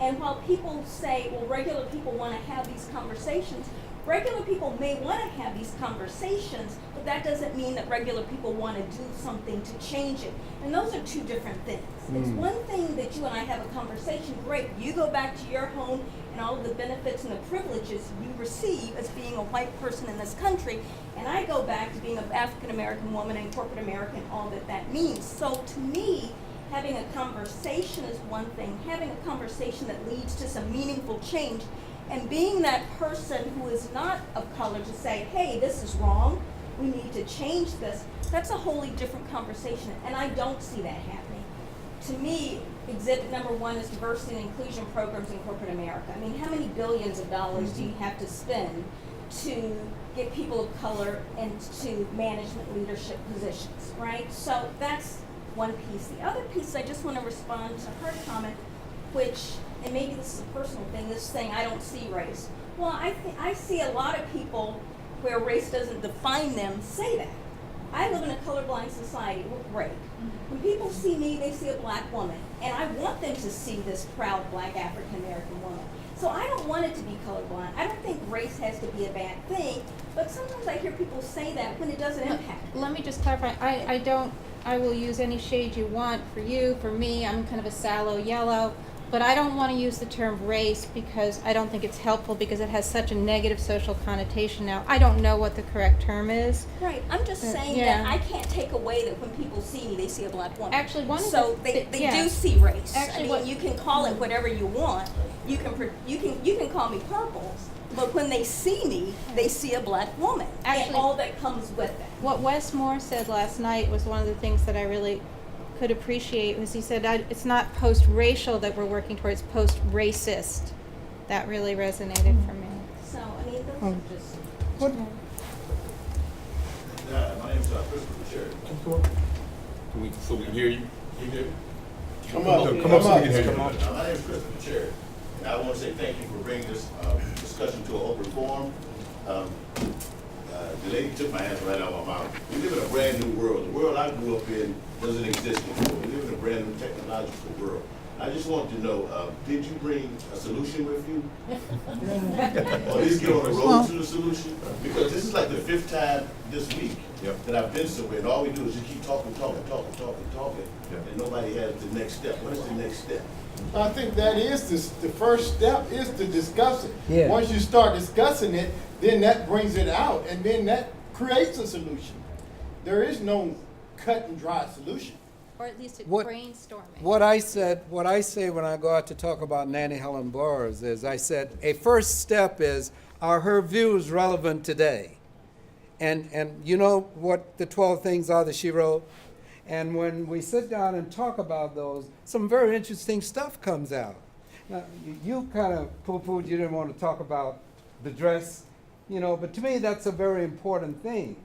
And while people say, well, regular people want to have these conversations, regular people may want to have these conversations, but that doesn't mean that regular people want to do something to change it. And those are two different things. It's one thing that you and I have a conversation, great, you go back to your home and all of the benefits and the privileges you receive as being a white person in this country, and I go back to being an African American woman and corporate American, all that means. So to me, having a conversation is one thing, having a conversation that leads to some meaningful change, and being that person who is not of color to say, hey, this is wrong, we need to change this, that's a wholly different conversation, and I don't see that happening. To me, exhibit number one is diversity and inclusion programs in corporate America. I mean, how many billions of dollars do you have to spend to get people of color into management leadership positions, right? So that's one piece. The other piece, I just want to respond to her comment, which, and maybe this is a personal thing, this thing, I don't see race. Well, I see a lot of people where race doesn't define them say that. I live in a colorblind society, we're great. When people see me, they see a black woman, and I want them to see this proud black African American woman. So I don't want it to be colorblind. I don't think race has to be a bad thing, but sometimes I hear people say that when it doesn't impact. Let me just clarify. I will use any shade you want for you, for me. I'm kind of a sallow yellow. But I don't want to use the term race because I don't think it's helpful because it has such a negative social connotation now. I don't know what the correct term is. Right. I'm just saying yeah. that I can't take away that when people see me, they see a black woman. Actually, one of so the- they yeah. do see race. Actually, I mean, what- you can call it whatever you want. You can call me purple, but when they see me, they see a black woman and Actually- all that comes with it. What Wes Moore said last night was one of the things that I really could appreciate was he said it's not post-racial that we're working towards, post-racist. That really resonated for me. So I mean, those are just. What, My name is Christopher Cherry. So we can hear you. You hear me? Come up so we can hear you. My name is Christopher Cherry, and I want to say thank you for bringing this discussion to an open forum. The lady took my answer right out of my mouth. We live in a brand new world. The world I grew up in doesn't exist anymore. We live in a brand new technological world. I just want to know, did you bring a solution with you? Or at least get on the road to the solution? Because this is like the 5th time this week that I've been somewhere, and all we do is just keep talking, and nobody has the next step. What is the next step? I think that is the first step is to discuss it. Yeah. Once you start discussing it, then that brings it out, and then that creates a solution. There is no cut and dry solution. Or at least a What- brainstorming. What I say when I go out to talk about Nanny Helen Burroughs is, I said, a first step is, are her views relevant today? And you know what the 12 things are that she wrote? And when we sit down and talk about those, some very interesting stuff comes out. Now, you kind of poo-pooed, you didn't want to talk about the dress, you know, but to me that's a very important thing,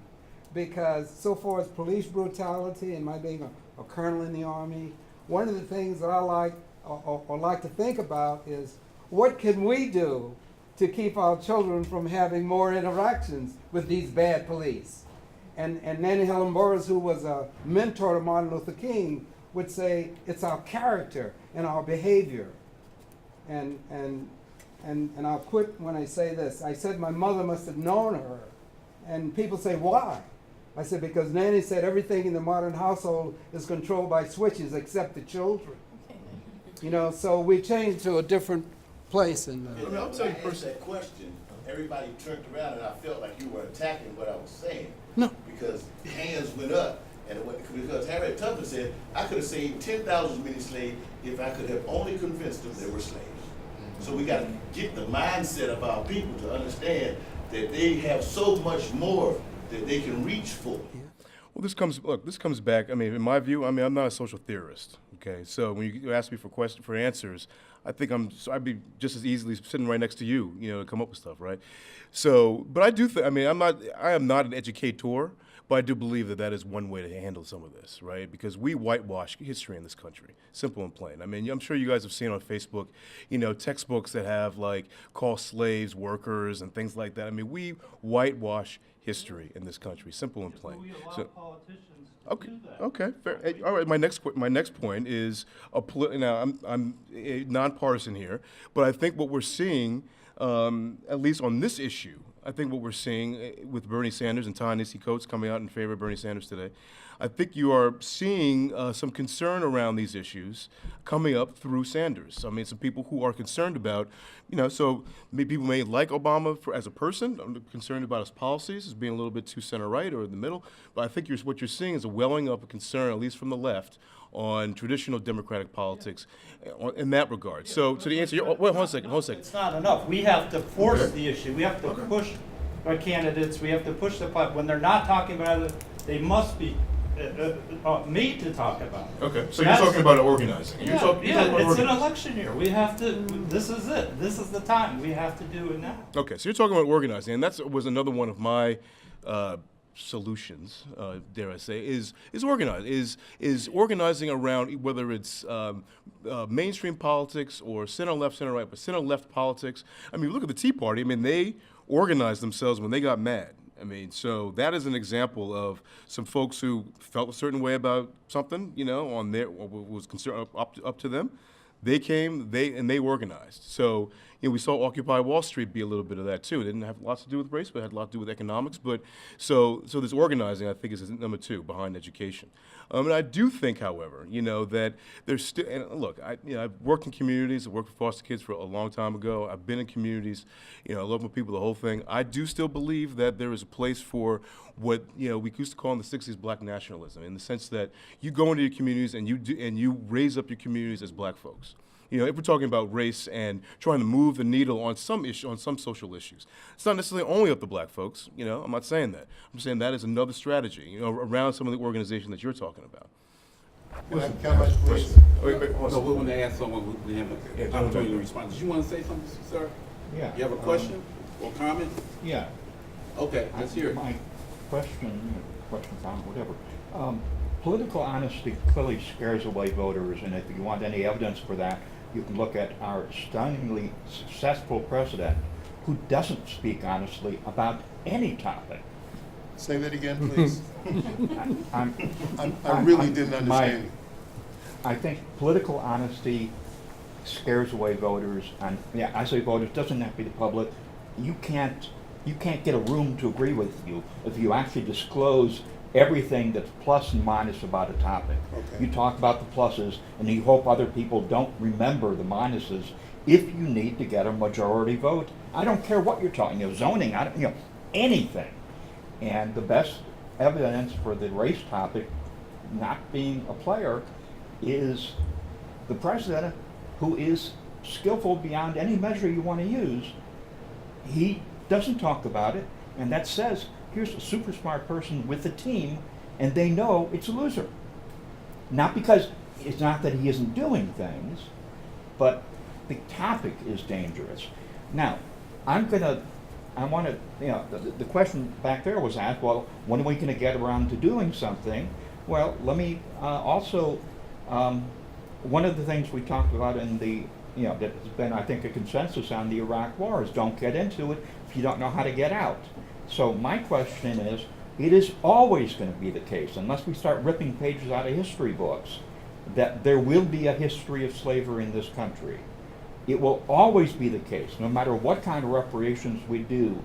because so far as police brutality and my being a colonel in the Army, one of the things that I like or like to think about is, what can we do to keep our children from having more interactions with these bad police? And Nanny Helen Burroughs, who was a mentor to Martin Luther King, would say it's our character and our behavior. And I'll quit when I say this. I said my mother must have known her. And people say, why? I said, because Nanny said everything in the modern household is controlled by switches except the children. You know, so we changed to a different place. And And when I asked that question, everybody turned around and I felt like you were attacking what I was saying. No. Because hands went up, and because Harriet Tubman said, I could have saved 10,000 many slaves if I could have only convinced them they were slaves. So we got to get the mindset of our people to understand that they have so much more that they can reach for. Well, this comes back, I mean, in my view, I mean, I'm not a social theorist, okay? So when you ask me for answers, I think I'd be just as easily sitting right next to you, you know, to come up with stuff, right? So, but I do think, I mean, I am not an educator, but I do believe that is one way to handle some of this, right? Because we whitewash history in this country, simple and plain. I mean, I'm sure you guys have seen on Facebook, you know, textbooks that have like call slaves workers and things like that. I mean, we whitewash history in this country, simple and plain. We allow So, politicians to okay, do that. okay, fair. All right. My next point is now I'm nonpartisan here, but I think what we're seeing, at least on this issue, I think what we're seeing with Bernie Sanders and Ta-Nehisi Coates coming out in favor of Bernie Sanders today, I think you are seeing some concern around these issues coming up through Sanders. I mean, some people who are concerned about, you know, so people may like Obama as a person, I'm concerned about his policies as being a little bit too center-right or in the middle, but I think what you're seeing is a welling up of concern, at least from the left, on traditional Democratic politics in that regard. So to the answer, wait, hold on a second. It's not enough. We have to force the issue. We have to push our candidates. We have to push the platform. When they're not talking about it, they must be made to talk about it. Okay, so you're talking about organizing. Yeah, it's an election year. We have to, this is it. This is the time. We have to do it now. Okay, so you're talking about organizing, and that was another one of my solutions, dare I say, is organizing around whether it's mainstream politics or center left, center right, but center left politics. I mean, look at the Tea Party. I mean, they organized themselves when they got mad. I mean, so that is an example of some folks who felt a certain way about something, you know, on their was concerned up to them. They came, they organized. So, you know, we saw Occupy Wall Street be a little bit of that too. It didn't have lots to do with race, but it had a lot to do with economics. But so this organizing, I think, is number two behind education. And I do think, however, you know, that there's still. And look, I've worked in communities. I worked with foster kids for a long time ago. I've been in communities. You know, I love my people, the whole thing. I do still believe that there is a place for what, you know, we used to call in the '60s black nationalism, in the sense that you go into your communities and you raise up your communities as black folks. You know, if we're talking about race and trying to move the needle on some issue, on some social issues, it's not necessarily only up to black folks. You know, I'm not saying that. I'm saying that is another strategy, you know, around some of the organization that you're talking about. Can I comment, please? So we want to ask someone, we have an opportunity to respond. Did you want to say something, sir? Yeah. You have a question or comment? Yeah. Okay, let's hear it. My question, comment, whatever. Political honesty clearly scares away voters, and if you want any evidence for that, you can look at our stunningly successful president who doesn't speak honestly about any topic. Say that again, please. I I really didn't understand. I think political honesty scares away voters, and yeah, I say voters, doesn't have to be the public. You can't get a room to agree with you if you actually disclose everything that's plus and minus about a topic. Okay. You talk about the pluses, and you hope other people don't remember the minuses if you need to get a majority vote. I don't care what you're talking, zoning, anything. And the best evidence for the race topic not being a player is the president, who is skillful beyond any measure you want to use. He doesn't talk about it, and that says, here's a super smart person with a team, and they know it's a loser. Not because it's not that he isn't doing things, but the topic is dangerous. Now, the question back there was asked, well, when are we going to get around to doing something? Well, let me also, one of the things we talked about in the, that has been, I think, a consensus on the Iraq War is don't get into it if you don't know how to get out. So my question is, it is always going to be the case, unless we start ripping pages out of history books, that there will be a history of slavery in this country. It will always be the case, no matter what kind of reparations we do,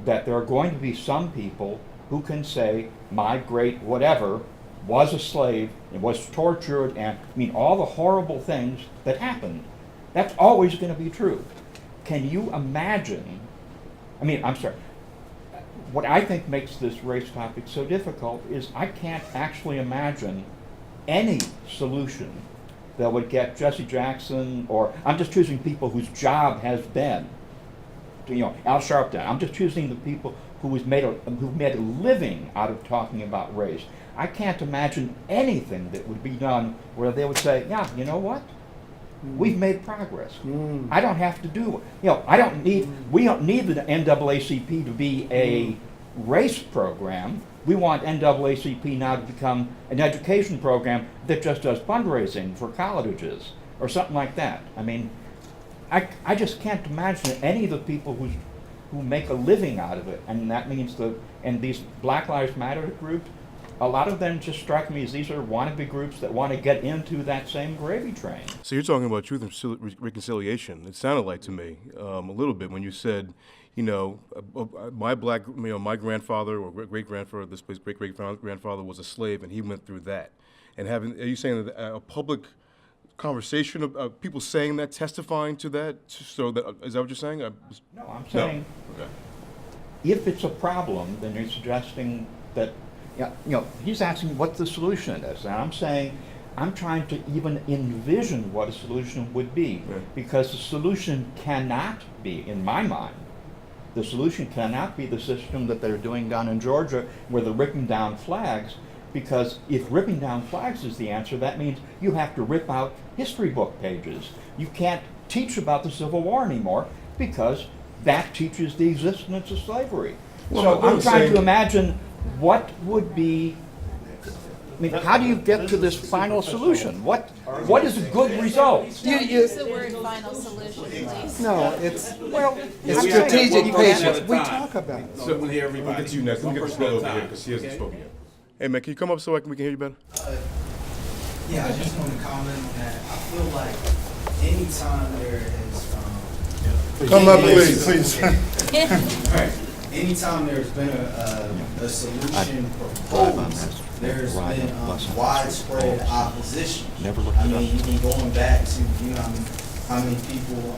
that there are going to be some people who can say, my great whatever was a slave, and was tortured, and all the horrible things that happened. That's always going to be true. Can you imagine, I'm sorry, what I think makes this race topic so difficult is I can't actually imagine any solution that would get Jesse Jackson, or I'm just choosing people whose job has been, Al Sharpton. I'm just choosing the people who've made a living out of talking about race. I can't imagine anything that would be done where they would say, yeah, you know what? We've made progress. I don't have to do it. We don't need the NAACP to be a race program. We want NAACP now to become an education program that just does fundraising for colleges or something like that. I just can't imagine any of the people who make a living out of it, and that means and these Black Lives Matter groups, a lot of them just strike me as these are wannabe groups that want to get into that same gravy train. So you're talking about truth and reconciliation. It sounded like to me a little bit when you said, my my grandfather or great grandfather, this place great grandfather was a slave, and he went through that. And are you saying that a public conversation of people saying that, testifying to that? So that is that what you're saying? No, I'm saying if it's a problem, then you're suggesting that. He's asking what the solution is, and I'm saying I'm trying to even envision what a solution would be, because the solution cannot be, in my mind, the solution cannot be the system that they're doing down in Georgia where they're ripping down flags, because if ripping down flags is the answer, that means you have to rip out history book pages. You can't teach about the Civil War anymore because that teaches the existence of slavery. So I'm trying to imagine what would be, how do you get to this final solution? What is a good result? Don't use the word final solution, please. No, it's strategic patience. We talk about it. So we'll get to you next. Let me get this girl over here because she hasn't spoken yet. Hey man, can you come up so we can hear you better? Yeah, I just want to comment on that. I feel like anytime there is Come up, please. Right. Anytime there's been a solution proposed, there's been widespread opposition. Even going back to how many people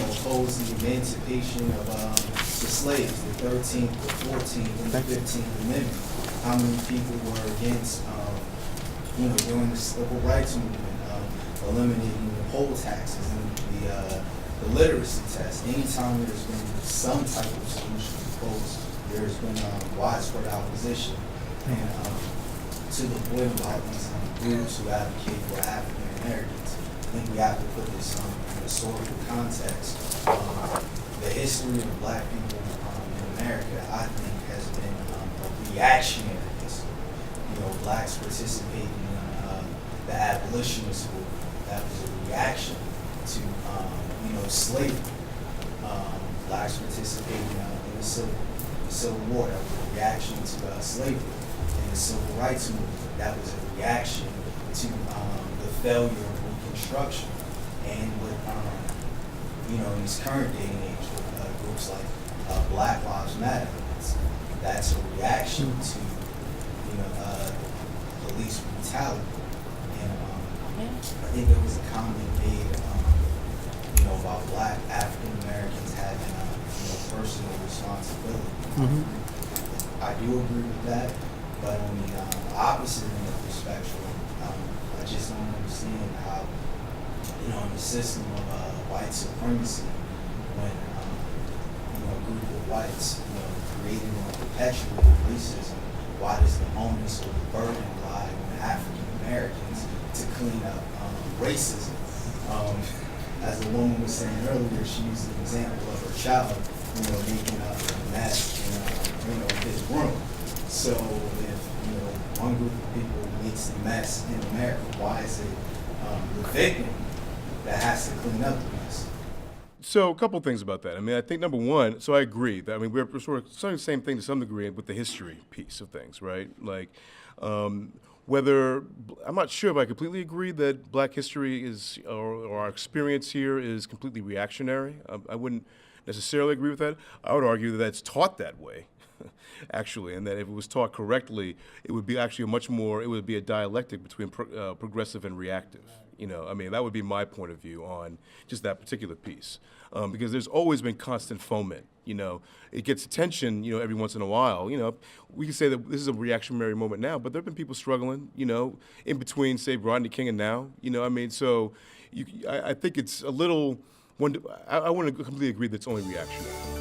opposed the emancipation of the slaves, the 13th, the 14th, and the 15th Amendment. How many people were against during the civil rights movement, eliminating the poll taxes and the literacy test. Anytime there's been some type of solution proposed, there's been widespread opposition. And to the point about these groups who advocate for African Americans, I think we have to put this in historical context. The history of Black people in America, I think, has been a reactionary history. Blacks participating in the abolitionist movement. That was a reaction to slavery. Blacks participating in the Civil War. That was a reaction to slavery. And the Civil Rights Movement. That was a reaction to the failure of Reconstruction. And with, you know, in this current day and age, with groups like Black Lives Matter, that's a reaction to, you know, police brutality. And I think there was a comment made, you know, about Black African Americans having, you know, personal responsibility. I do agree with that, but on the opposite end of the spectrum, I just don't understand how, you know, in the system of white supremacy, when you know, a group of whites, you know, created and perpetuated racism, why does the onus or the burden lie on African Americans to clean up racism? As the woman was saying earlier, she used an example of her child, you know, making up a mess in, you know, his room. So if, you know, one group of people makes the mess in America, why is it the victim that has to clean up the mess? So a couple things about that. I mean, I think number one, so I agree that, I mean, we're sort of saying the same thing to some degree with the history piece of things, right? Like, whether, I'm not sure if I completely agree that Black history is, or our experience here is completely reactionary. I wouldn't necessarily agree with that. I would argue that that's taught that way, actually, and that if it was taught correctly, it would be actually it would be a dialectic between progressive and reactive. You know, I mean, that would be my point of view on just that particular piece. Because there's always been constant foment. You know, it gets attention, you know, every once in a while. You know, we can say that this is a reactionary moment now, but there have been people struggling, you know, in between, say, Rodney King and now. You know, I mean, so I think it's a little, I wouldn't completely agree that it's only reactionary.